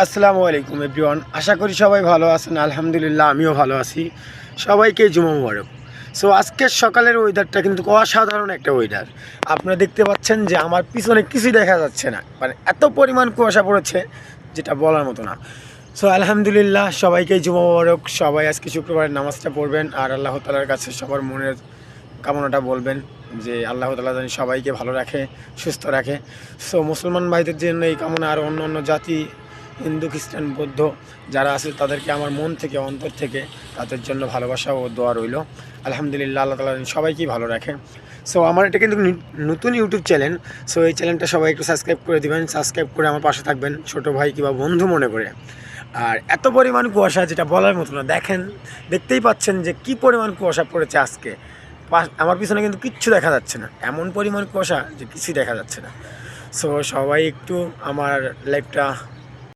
আসসালামু আলাইকুম এভরিওয়ান, আশা করি সবাই ভালো আছেন। আলহামদুলিল্লাহ আমিও ভালো আছি। সবাইকে জুমা মুবারক। সো আজকের সকালের ওয়েদারটা কিন্তু অসাধারণ একটা ওয়েদার। আপনারা দেখতে পাচ্ছেন যে আমার পিছনে কিছুই দেখা যাচ্ছে না, মানে এত পরিমাণ কুয়াশা পড়েছে যেটা বলার মতো না। সো আলহামদুলিল্লাহ সবাইকে জুমা মুবারক। সবাই আজকে শুক্রবারের নামাজটা পড়বেন আর আল্লাহ তাআলার কাছে সবার মনের কামনাটা বলবেন যে আল্লাহ তাআলা যেন সবাইকে ভালো রাখে, সুস্থ রাখে। সো মুসলমান ভাইদের জন্য এই কামনা, আর অন্য অন্য জাতি, হিন্দু, খ্রিস্টান, বৌদ্ধ যারা আছে তাদেরকে আমার মন থেকে, অন্তর থেকে তাদের জন্য ভালোবাসা ও দোয়া রইল। আলহামদুলিল্লাহ আল্লাহ তাআলা সবাইকেই ভালো রাখে। সো আমার এটা কিন্তু নতুন ইউটিউব চ্যানেল। সো এই চ্যানেলটা সবাই একটু সাবস্ক্রাইব করে দিবেন, সাবস্ক্রাইব করে আমার পাশে থাকবেন ছোটো ভাই কিংবা বন্ধু মনে করে। আর এত পরিমাণ কুয়াশা যেটা বলার মতো না, দেখেন, দেখতেই পাচ্ছেন যে কি পরিমাণ কুয়াশা পড়েছে আজকে। আমার পিছনে কিন্তু কিচ্ছু দেখা যাচ্ছে না, এমন পরিমাণ কুয়াশা যে কিছুই দেখা যাচ্ছে না। সো সবাই একটু আমার লাইফটা